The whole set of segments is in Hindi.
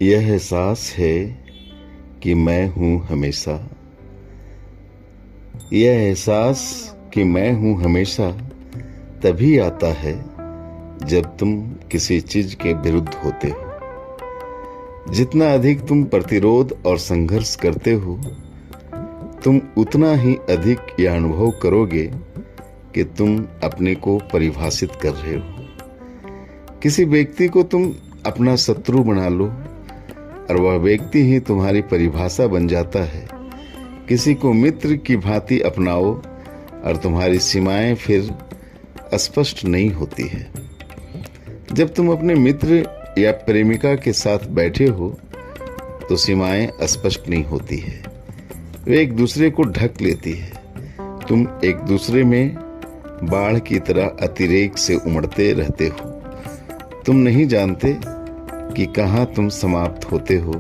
यह एहसास है कि मैं हूं हमेशा। यह एहसास कि मैं हूं हमेशा तभी आता है जब तुम किसी चीज के विरुद्ध होते हो। जितना अधिक तुम प्रतिरोध और संघर्ष करते हो, तुम उतना ही अधिक यह अनुभव करोगे कि तुम अपने को परिभाषित कर रहे हो। किसी व्यक्ति को तुम अपना शत्रु बना लो और वह व्यक्ति ही तुम्हारी परिभाषा बन जाता है। किसी को मित्र की भांति अपनाओ और तुम्हारी सीमाएं फिर स्पष्ट नहीं होती है। जब तुम अपने मित्र या प्रेमिका के साथ बैठे हो तो सीमाएं स्पष्ट नहीं होती है, वे एक दूसरे को ढक लेती है। तुम एक दूसरे में बाढ़ की तरह अतिरेक से उमड़ते रहते हो। तुम नहीं जानते कि कहाँ तुम समाप्त होते हो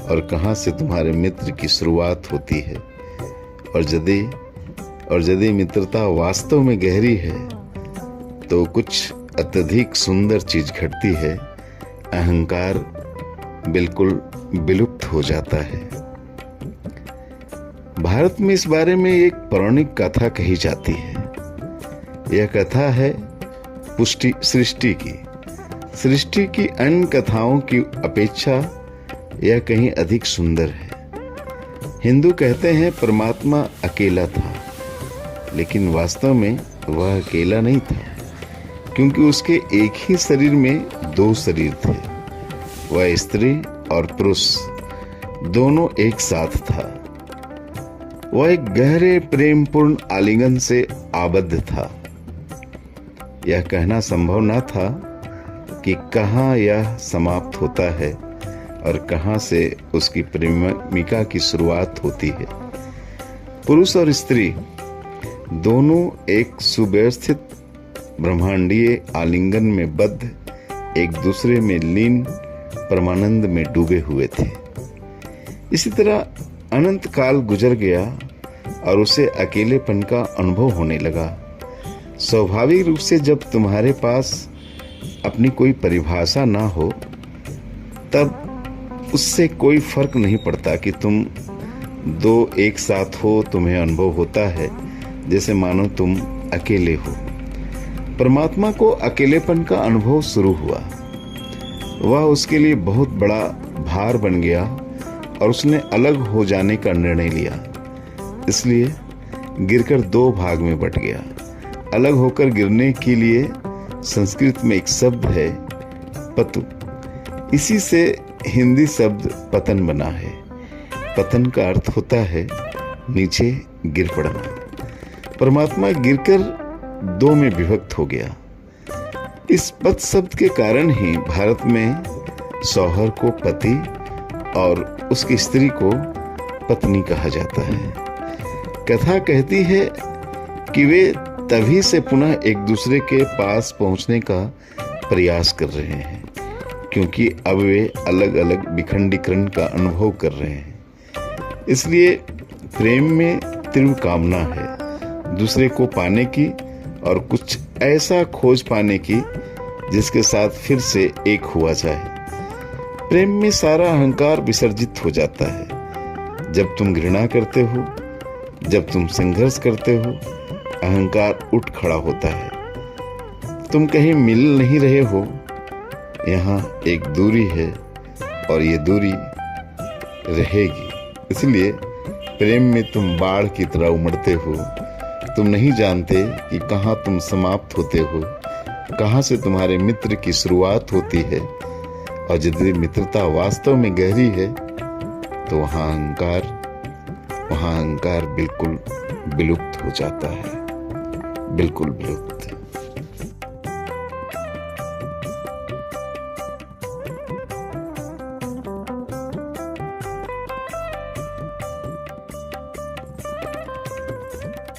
और कहाँ से तुम्हारे मित्र की शुरुआत होती है। और यदि मित्रता वास्तव में गहरी है तो कुछ अत्यधिक सुंदर चीज घटती है। अहंकार बिल्कुल विलुप्त हो जाता है। भारत में इस बारे में एक पौराणिक कथा कही जाती है। यह कथा है सृष्टि की। सृष्टि की अन्य कथाओं की अपेक्षा यह कहीं अधिक सुंदर है। हिंदू कहते हैं परमात्मा अकेला था, लेकिन वास्तव में वह अकेला नहीं था, क्योंकि उसके एक ही शरीर में दो शरीर थे। वह स्त्री और पुरुष दोनों एक साथ था। वह एक गहरे प्रेमपूर्ण आलिंगन से आबद्ध था। यह कहना संभव न था कि कहाँ यह समाप्त होता है और कहाँ से उसकी प्रेमिका की शुरुआत होती है। पुरुष और स्त्री दोनों एक सुव्यवस्थित ब्रह्मांडीय आलिंगन में बद्ध, एक दूसरे में लीन परमानंद में डूबे हुए थे। इसी तरह अनंत काल गुजर गया और उसे अकेलेपन का अनुभव होने लगा। स्वाभाविक रूप से जब तुम्हारे पास अपनी कोई परिभाषा ना हो, तब उससे कोई फर्क नहीं पड़ता कि तुम दो एक साथ हो। तुम्हें अनुभव होता है जैसे मानो तुम अकेले हो। परमात्मा को अकेलेपन का अनुभव शुरू हुआ। वह उसके लिए बहुत बड़ा भार बन गया और उसने अलग हो जाने का निर्णय लिया। इसलिए गिरकर दो भाग में बट गया। अलग होकर गिरने के लिए संस्कृत में एक शब्द है पतु। इसी से हिंदी शब्द पतन बना है। पतन का अर्थ होता है नीचे गिर पड़ना। परमात्मा गिरकर दो में विभक्त हो गया। इस पत शब्द के कारण ही भारत में शौहर को पति और उसकी स्त्री को पत्नी कहा जाता है। कथा कहती है कि वे तभी से पुनः एक दूसरे के पास पहुंचने का प्रयास कर रहे हैं, क्योंकि अब वे अलग अलग विखंडीकरण का अनुभव कर रहे हैं। इसलिए प्रेम में तीव्र कामना है दूसरे को पाने की और कुछ ऐसा खोज पाने की जिसके साथ फिर से एक हुआ जाए। प्रेम में सारा अहंकार विसर्जित हो जाता है। जब तुम घृणा करते हो, जब तुम संघर्ष करते हो, अहंकार उठ खड़ा होता है। तुम कहीं मिल नहीं रहे हो, यहाँ एक दूरी है और ये दूरी रहेगी। इसलिए प्रेम में तुम बाढ़ की तरह उमड़ते हो। तुम नहीं जानते कि कहाँ तुम समाप्त होते हो, कहाँ से तुम्हारे मित्र की शुरुआत होती है। और यदि मित्रता वास्तव में गहरी है तो वहाँ अहंकार बिल्कुल विलुप्त हो जाता है। बिल्कुल विलुप्त।